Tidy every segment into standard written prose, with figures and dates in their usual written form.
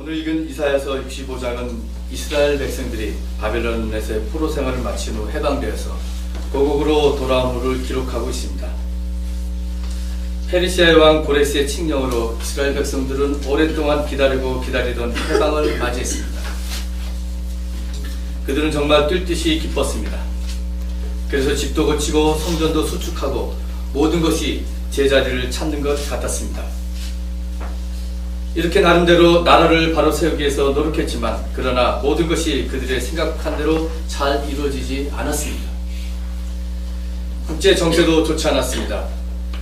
오늘 읽은 이사야서 65장은 이스라엘 백성들이 바벨론에서의 포로 생활을 마친 후 해방되어서 고국으로 돌아온 후를 기록하고 있습니다. 페르시아의 왕 고레스의 칙령으로 이스라엘 백성들은 오랫동안 기다리던 해방을 맞이했습니다. 그들은 정말 뛸 듯이 기뻤습니다. 그래서 집도 고치고 성전도 수축하고 모든 것이 제자리를 찾는 것 같았습니다. 이렇게 나름대로 나라를 바로 세우기 위해서 노력했지만 그러나 모든 것이 그들의 생각한 대로 잘 이루어지지 않았습니다. 국제 정세도 좋지 않았습니다.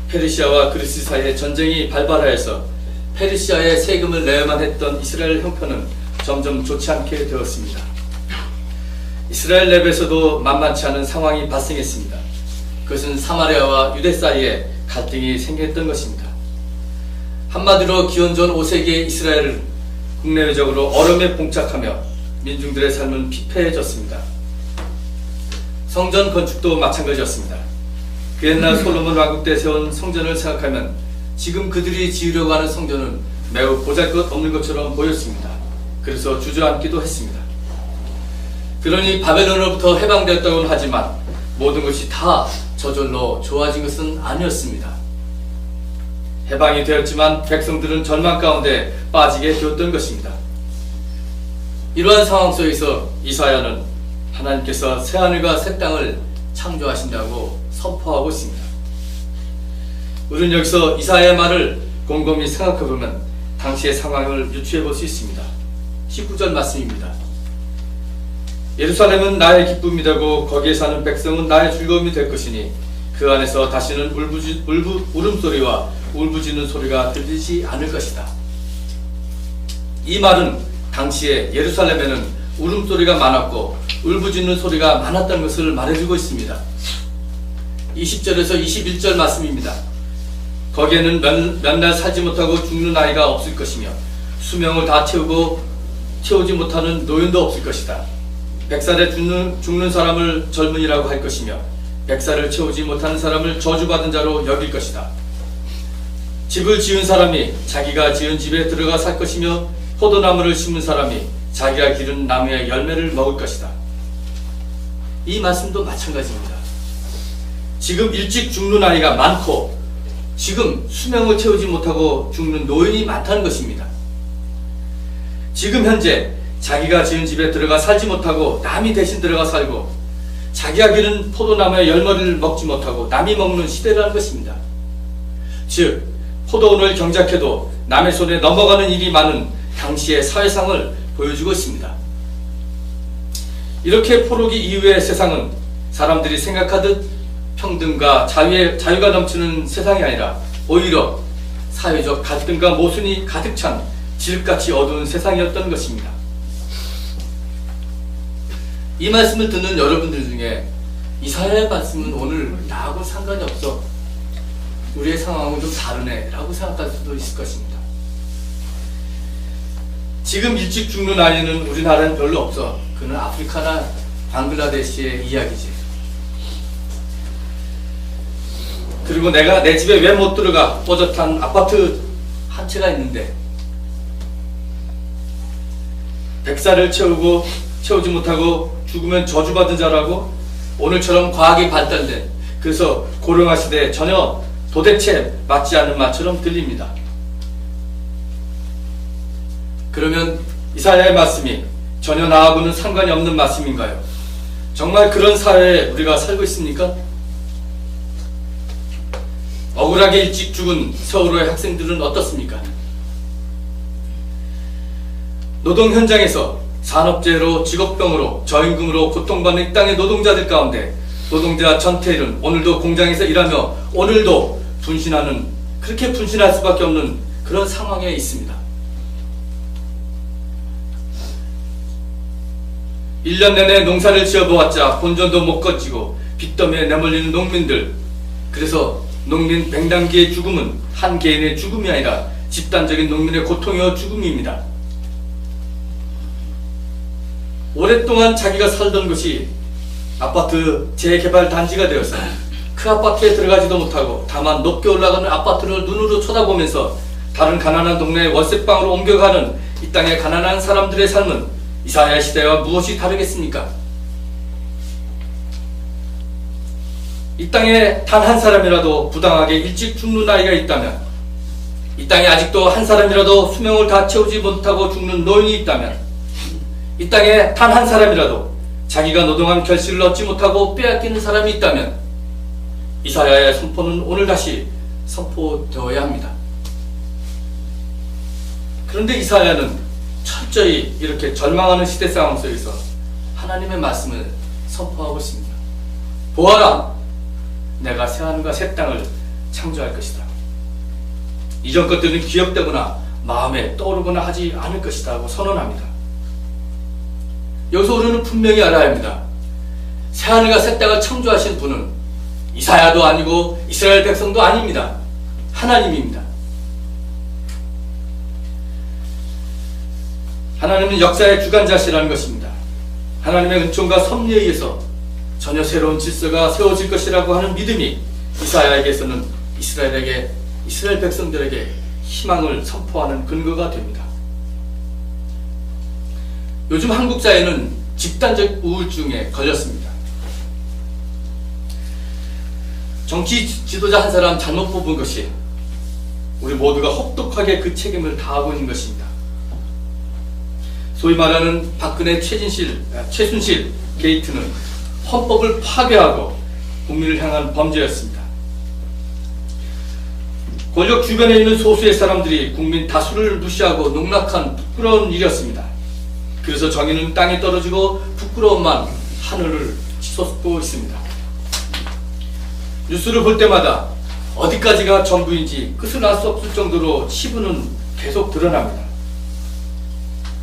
페르시아와 그리스 사이에 전쟁이 발발하여서 페르시아에 세금을 내야만 했던 이스라엘 형편은 점점 좋지 않게 되었습니다. 이스라엘 내부에서도 만만치 않은 상황이 발생했습니다. 그것은 사마리아와 유대 사이에 갈등이 생겼던 것입니다. 한마디로 기원전 5세기의 이스라엘은 국내외적으로 어려움에 봉착하며 민중들의 삶은 피폐해졌습니다. 성전 건축도 마찬가지였습니다. 그 옛날 솔로몬 왕국 때 세운 성전을 생각하면 지금 그들이 지으려고 하는 성전은 매우 보잘것없는 것처럼 보였습니다. 그래서 주저앉기도 했습니다. 그러니 바벨론으로부터 해방되었다고는 하지만 모든 것이 다 저절로 좋아진 것은 아니었습니다. 해방이 되었지만 백성들은 절망 가운데 빠지게 되었던 것입니다. 이러한 상황 속에서 이사야는 하나님께서 새하늘과 새 땅을 창조하신다고 선포하고 있습니다. 우리는 여기서 이사야의 말을 곰곰이 생각해보면 당시의 상황을 유추해 볼 수 있습니다. 19절 말씀입니다. 예루살렘은 나의 기쁨이 되고 거기에 사는 백성은 나의 즐거움이 될 것이니 그 안에서 다시는 울음소리와 울부짖는 소리가 들리지 않을 것이다. 이 말은 당시에 예루살렘에는 울음소리가 많았고 울부짖는 소리가 많았다는 것을 말해주고 있습니다. 20절에서 21절 말씀입니다. 거기에는 몇 날 살지 못하고 죽는 아이가 없을 것이며 수명을 다 채우지 못하는 노인도 없을 것이다. 100살에 죽는 사람을 젊은이라고 할 것이며 100살을 채우지 못하는 사람을 저주받은 자로 여길 것이다. 집을 지은 사람이 자기가 지은 집에 들어가 살 것이며 포도나무를 심은 사람이 자기가 기른 나무의 열매를 먹을 것이다. 이 말씀도 마찬가지입니다. 지금 일찍 죽는 아이가 많고 지금 수명을 채우지 못하고 죽는 노인이 많다는 것입니다. 지금 현재 자기가 지은 집에 들어가 살지 못하고 남이 대신 들어가 살고 자기가 기른 포도나무의 열매를 먹지 못하고 남이 먹는 시대라는 것입니다. 즉 포도원을 경작해도 남의 손에 넘어가는 일이 많은 당시의 사회상을 보여주고 있습니다. 이렇게 포로기 이후의 세상은 사람들이 생각하듯 평등과 자유가 넘치는 세상이 아니라 오히려 사회적 갈등과 모순이 가득 찬 질같이 어두운 세상이었던 것입니다. 이 말씀을 듣는 여러분들 중에 이사야의 말씀은 오늘 나하고 상관이 없어, 우리의 상황은 좀 다르네 라고 생각할 수도 있을 것입니다. 지금 일찍 죽는 아이는 우리나라엔 별로 없어. 그는 아프리카나 방글라데시의 이야기지. 그리고 내가 내 집에 왜 못 들어가? 뽀젓한 아파트 한 채가 있는데 100살을 채우지 못하고 죽으면 저주받은 자라고? 오늘처럼 과학이 발달된, 그래서 고령화 시대에 전혀 도대체 맞지 않는 말처럼 들립니다. 그러면 이사야의 말씀이 전혀 나하고는 상관이 없는 말씀인가요? 정말 그런 사회에 우리가 살고 있습니까? 억울하게 일찍 죽은 서울의 학생들은 어떻습니까? 노동 현장에서 산업재해로 직업병으로 저임금으로 고통받는 이 땅의 노동자들 가운데 노동자 전태일은 오늘도 공장에서 일하며 오늘도 그렇게 분신할 수밖에 없는 그런 상황에 있습니다. 1년 내내 농사를 지어보았자 본전도 못 거치고 빚더미에 내몰리는 농민들. 그래서 농민 백남기의 죽음은 한 개인의 죽음이 아니라 집단적인 농민의 고통이요 죽음입니다. 오랫동안 자기가 살던 곳이 아파트 재개발 단지가 되어서 그 아파트에 들어가지도 못하고 다만 높게 올라가는 아파트를 눈으로 쳐다보면서 다른 가난한 동네에 월세방으로 옮겨가는 이 땅의 가난한 사람들의 삶은 이사야 시대와 무엇이 다르겠습니까? 이 땅에 단 한 사람이라도 부당하게 일찍 죽는 아이가 있다면, 이 땅에 아직도 한 사람이라도 수명을 다 채우지 못하고 죽는 노인이 있다면, 이 땅에 단 한 사람이라도 자기가 노동한 결실을 얻지 못하고 빼앗기는 사람이 있다면 이사야의 선포는 오늘 다시 선포되어야 합니다. 그런데 이사야는 철저히 이렇게 절망하는 시대 상황 속에서 하나님의 말씀을 선포하고 있습니다. 보아라, 내가 새하늘과 새 땅을 창조할 것이다. 이전 것들은 기억되거나 마음에 떠오르거나 하지 않을 것이다 하고 선언합니다. 여기서 우리는 분명히 알아야 합니다. 새하늘과 새 땅을 창조하신 분은 이사야도 아니고 이스라엘 백성도 아닙니다. 하나님입니다. 하나님은 역사의 주관자시라는 것입니다. 하나님의 은총과 섭리에 의해서 전혀 새로운 질서가 세워질 것이라고 하는 믿음이 이사야에게서는 이스라엘 백성들에게 희망을 선포하는 근거가 됩니다. 요즘 한국 사회는 집단적 우울증에 걸렸습니다. 정치 지도자 한 사람 잘못 뽑은 것이 우리 모두가 혹독하게 그 책임을 다하고 있는 것입니다. 소위 말하는 박근혜 최순실 게이트는 헌법을 파괴하고 국민을 향한 범죄였습니다. 권력 주변에 있는 소수의 사람들이 국민 다수를 무시하고 농락한 부끄러운 일이었습니다. 그래서 정의는 땅에 떨어지고 부끄러움만 하늘을 치솟고 있습니다. 뉴스를 볼 때마다 어디까지가 전부인지 끝을 알 수 없을 정도로 치부는 계속 드러납니다.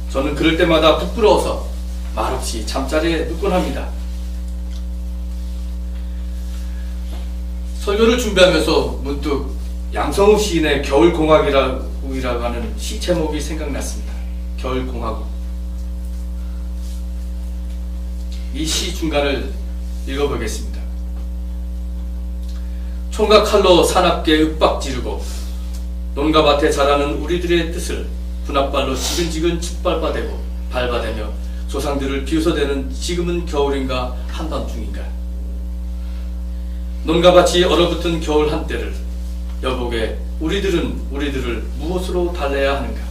저는 그럴 때마다 부끄러워서 말없이 잠자리에 눕곤 합니다. 설교를 준비하면서 문득 양성우 시인의 겨울공학이라고 하는 시 제목이 생각났습니다. 겨울공학. 이 시 중간을 읽어보겠습니다. 총과 칼로 사납게 윽박 지르고 논과 밭에 자라는 우리들의 뜻을 분합발로 지근지근 짓밟아대고 밟아대며 조상들을 비웃어대는 지금은 겨울인가 한밤중인가. 논과 밭이 얼어붙은 겨울 한때를 여보게 우리들을 무엇으로 달래야 하는가.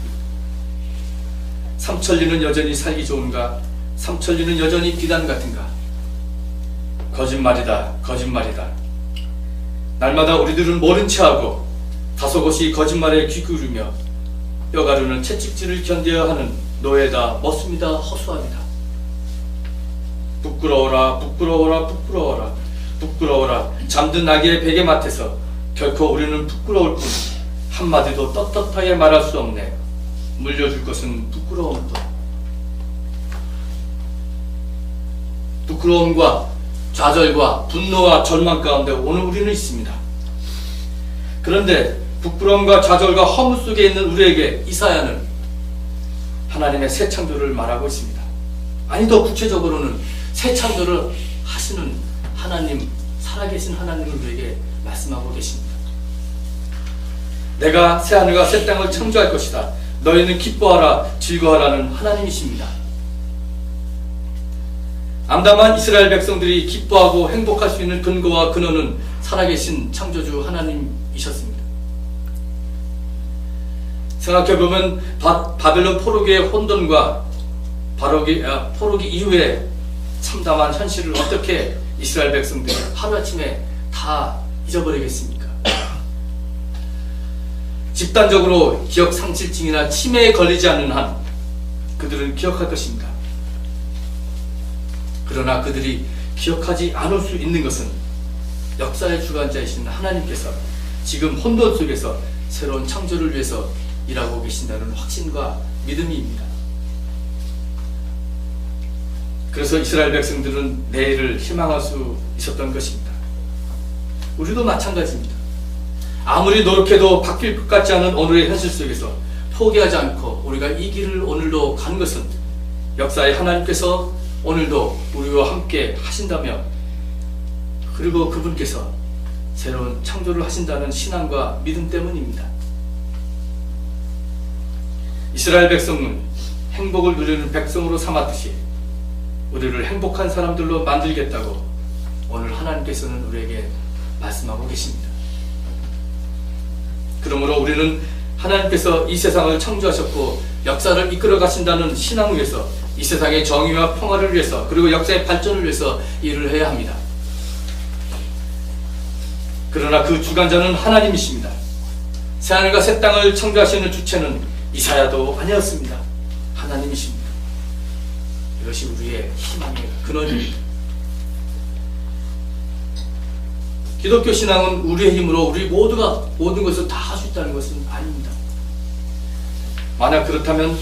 삼천리는 여전히 살기 좋은가. 삼천리는 여전히 비단 같은가. 거짓말이다, 거짓말이다. 날마다 우리들은 모른 체하고 다소곳이 거짓말에 귀 기울이며 뼈가루는 채찍질을 견뎌야 하는 노예다, 멋습니다, 허수아비다. 부끄러워라, 부끄러워라, 부끄러워라, 부끄러워라. 잠든 아기의 베개맡에서 결코 우리는 부끄러울 뿐 한마디도 떳떳하게 말할 수 없네. 물려줄 것은 부끄러움뿐. 부끄러움과 좌절과 분노와 절망 가운데 오늘 우리는 있습니다. 그런데 부끄러움과 좌절과 허무 속에 있는 우리에게 이사야는 하나님의 새 창조를 말하고 있습니다. 아니, 더 구체적으로는 새 창조를 하시는 하나님, 살아계신 하나님을 우리에게 말씀하고 계십니다. 내가 새 하늘과 새 땅을 창조할 것이다. 너희는 기뻐하라, 즐거워하라는 하나님이십니다. 암담한 이스라엘 백성들이 기뻐하고 행복할 수 있는 근거와 근원은 살아계신 창조주 하나님이셨습니다. 생각해보면 바벨론 포로기의 혼돈과 포로기 이후에 참담한 현실을 어떻게 이스라엘 백성들이 하루아침에 다 잊어버리겠습니까? 집단적으로 기억상실증이나 치매에 걸리지 않는 한 그들은 기억할 것입니다. 그러나 그들이 기억하지 않을 수 있는 것은 역사의 주관자이신 하나님께서 지금 혼돈 속에서 새로운 창조를 위해서 일하고 계신다는 확신과 믿음입니다. 그래서 이스라엘 백성들은 내일을 희망할 수 있었던 것입니다. 우리도 마찬가지입니다. 아무리 노력해도 바뀔 것 같지 않은 오늘의 현실 속에서 포기하지 않고 우리가 이 길을 오늘도 가는 것은 역사의 하나님께서 오늘도 우리와 함께 하신다며, 그리고 그분께서 새로운 창조를 하신다는 신앙과 믿음 때문입니다. 이스라엘 백성은 행복을 누리는 백성으로 삼았듯이 우리를 행복한 사람들로 만들겠다고 오늘 하나님께서는 우리에게 말씀하고 계십니다. 그러므로 우리는 하나님께서 이 세상을 창조하셨고 역사를 이끌어 가신다는 신앙 위에서 이 세상의 정의와 평화를 위해서 그리고 역사의 발전을 위해서 일을 해야 합니다. 그러나 그 주관자는 하나님이십니다. 새하늘과 새 땅을 창조하시는 주체는 이사야도 아니었습니다. 하나님이십니다. 이것이 우리의 희망의 근원입니다. 기독교 신앙은 우리의 힘으로 우리 모두가 모든 것을 다 할 수 있다는 것은 아닙니다. 만약 그렇다면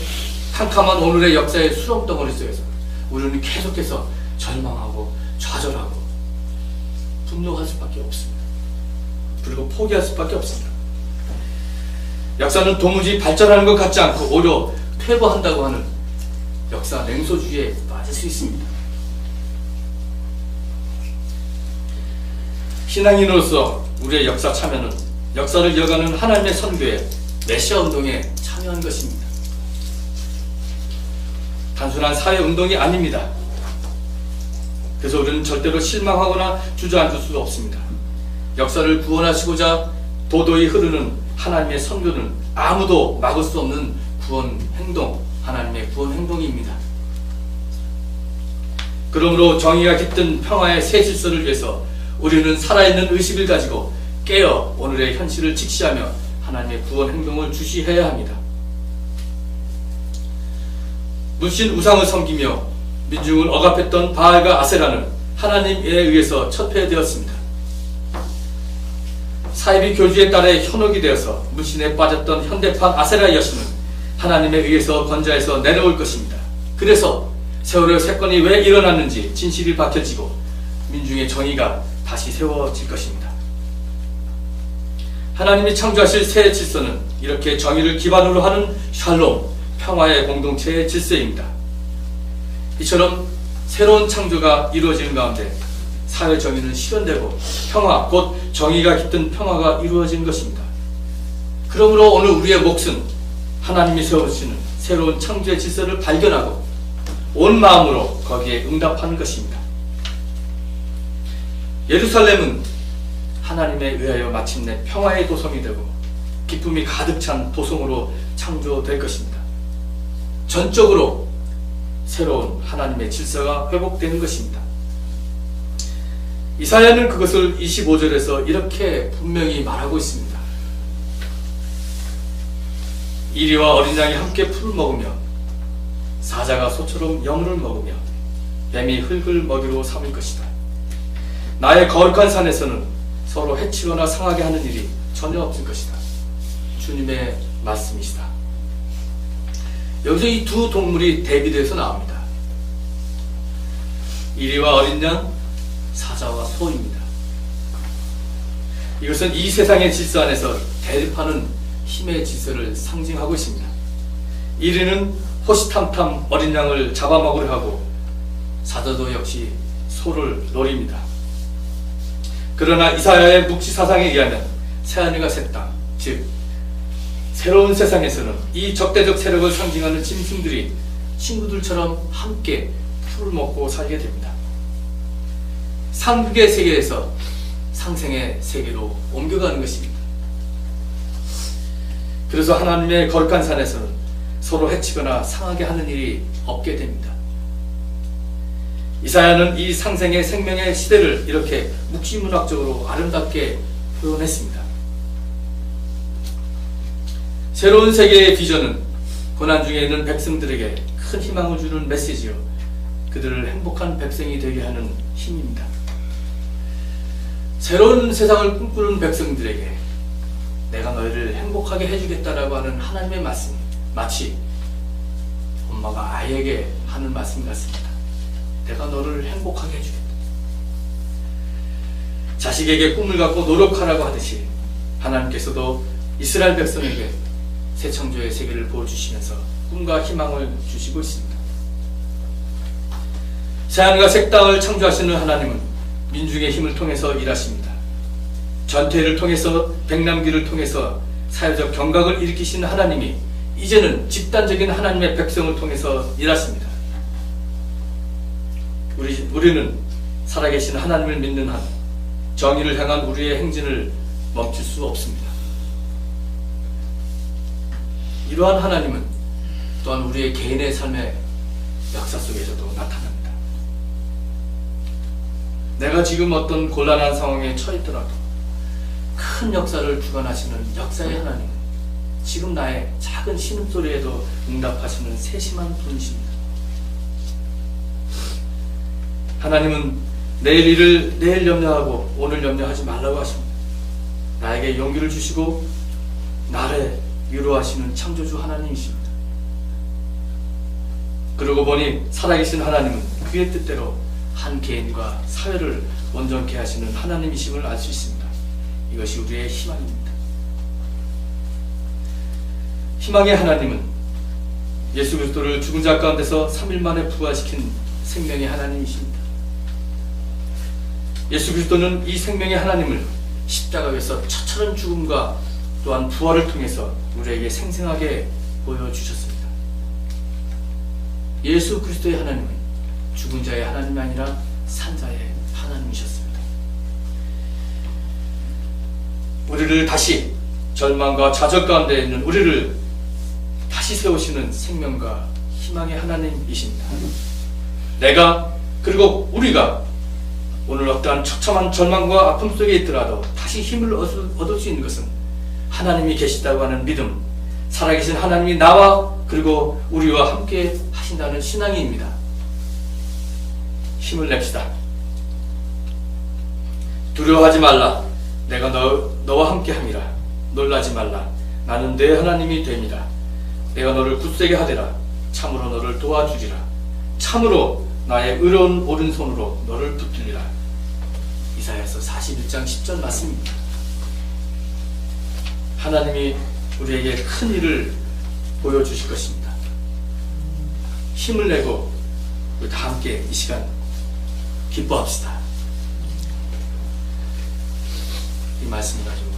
캄캄한 오늘의 역사의 수렁덩어리 속에서 우리는 계속해서 절망하고 좌절하고 분노할 수밖에 없습니다. 그리고 포기할 수밖에 없습니다. 역사는 도무지 발전하는 것 같지 않고 오히려 퇴보한다고 하는 역사 냉소주의에 빠질 수 있습니다. 신앙인으로서 우리의 역사 참여는 역사를 이어가는 하나님의 선교에 메시아 운동에 참여한 것입니다. 단순한 사회운동이 아닙니다. 그래서 우리는 절대로 실망하거나 주저앉을 수 없습니다. 역사를 구원하시고자 도도히 흐르는 하나님의 선교는 아무도 막을 수 없는 구원 행동, 하나님의 구원 행동입니다. 그러므로 정의가 깃든 평화의 새 질서를 위해서 우리는 살아있는 의식을 가지고 깨어 오늘의 현실을 직시하며 하나님의 구원 행동을 주시해야 합니다. 물신 우상을 섬기며 민중을 억압했던 바알과 아세라는 하나님에 의해서 철폐되었습니다. 사이비 교주에 따라 현혹이 되어서 물신에 빠졌던 현대판 아세라 여신은 하나님에 의해서 건자해서 내려올 것입니다. 그래서 세월의 사건이 왜 일어났는지 진실이 밝혀지고 민중의 정의가 다시 세워질 것입니다. 하나님이 창조하실 새 질서는 이렇게 정의를 기반으로 하는 샬롬, 평화의 공동체의 질서입니다. 이처럼 새로운 창조가 이루어지는 가운데 사회 정의는 실현되고 평화, 곧 정의가 깃든 평화가 이루어지는 것입니다. 그러므로 오늘 우리의 몫은 하나님이 세우시는 새로운 창조의 질서를 발견하고 온 마음으로 거기에 응답하는 것입니다. 예루살렘은 하나님에 의하여 마침내 평화의 도성이 되고 기쁨이 가득 찬 도성으로 창조될 것입니다. 전적으로 새로운 하나님의 질서가 회복되는 것입니다. 이사야는 그것을 25절에서 이렇게 분명히 말하고 있습니다. 이리와 어린 양이 함께 풀을 먹으며 사자가 소처럼 여물을 먹으며 뱀이 흙을 먹이로 삼을 것이다. 나의 거룩한 산에서는 서로 해치거나 상하게 하는 일이 전혀 없을 것이다. 주님의 말씀이시다. 여기서 이 두 동물이 대비돼서 나옵니다. 이리와 어린 양, 사자와 소입니다. 이것은 이 세상의 질서 안에서 대립하는 힘의 질서를 상징하고 있습니다. 이리는 호시탐탐 어린 양을 잡아먹으려 하고 사자도 역시 소를 노립니다. 그러나 이사야의 묵시 사상에 의하면 새하늘과 새 땅, 즉 새로운 세상에서는 이 적대적 세력을 상징하는 짐승들이 친구들처럼 함께 풀을 먹고 살게 됩니다. 상극의 세계에서 상생의 세계로 옮겨가는 것입니다. 그래서 하나님의 거룩한 산에서는 서로 해치거나 상하게 하는 일이 없게 됩니다. 이사야는 이 상생의 생명의 시대를 이렇게 묵시문학적으로 아름답게 표현했습니다. 새로운 세계의 비전은 고난 중에 있는 백성들에게 큰 희망을 주는 메시지요, 그들을 행복한 백성이 되게 하는 힘입니다. 새로운 세상을 꿈꾸는 백성들에게 내가 너희를 행복하게 해주겠다라고 하는 하나님의 말씀, 마치 엄마가 아이에게 하는 말씀 같습니다. 내가 너를 행복하게 해주겠다. 자식에게 꿈을 갖고 노력하라고 하듯이 하나님께서도 이스라엘 백성에게 새 창조의 세계를 보여주시면서 꿈과 희망을 주시고 있습니다. 새하늘과 새 땅을 창조하시는 하나님은 민중의 힘을 통해서 일하십니다. 전투를 통해서, 백남기를 통해서 사회적 경각을 일으키시는 하나님이 이제는 집단적인 하나님의 백성을 통해서 일하십니다. 우리는 살아계신 하나님을 믿는 한 정의를 향한 우리의 행진을 멈출 수 없습니다. 이러한 하나님은 또한 우리의 개인의 삶의 역사 속에서도 나타납니다. 내가 지금 어떤 곤란한 상황에 처했더라도 큰 역사를 주관하시는 역사의 하나님은 지금 나의 작은 신음소리에도 응답하시는 세심한 분이십니다. 하나님은 내일 일을 내일 염려하고 오늘 염려하지 말라고 하십니다. 나에게 용기를 주시고 나를 위로하시는 창조주 하나님이십니다. 그러고 보니 살아계신 하나님은 그의 뜻대로 한 개인과 사회를 온전케 하시는 하나님이심을 알 수 있습니다. 이것이 우리의 희망입니다. 희망의 하나님은 예수 그리스도를 죽은 자 가운데서 3일 만에 부활시킨 생명의 하나님이십니다. 예수 그리스도는 이 생명의 하나님을 십자가에서 처참한 죽음과 또한 부활을 통해서 우리에게 생생하게 보여주셨습니다. 예수 그리스도의 하나님은 죽은 자의 하나님이 아니라 산 자의 하나님이셨습니다. 우리를 다시 절망과 좌절 가운데 있는 우리를 다시 세우시는 생명과 희망의 하나님이십니다. 내가 그리고 우리가 오늘 어떠한 처참한 절망과 아픔 속에 있더라도 다시 힘을 얻을 수 있는 것은 하나님이 계시다고 하는 믿음, 살아계신 하나님이 나와 그리고 우리와 함께 하신다는 신앙입니다. 힘을 냅시다. 두려워하지 말라. 내가 너와 함께 함이라. 놀라지 말라. 나는 내 하나님이 됩니다. 내가 너를 굳세게 하리라. 참으로 너를 도와주리라. 참으로 나의 의로운 오른손으로 너를 붙들리라. 이사야서 41장 10절 말씀입니다. 하나님이 우리에게 큰 일을 보여주실 것입니다. 힘을 내고 우리 다 함께 이 시간 기뻐합시다. 이 말씀 가지고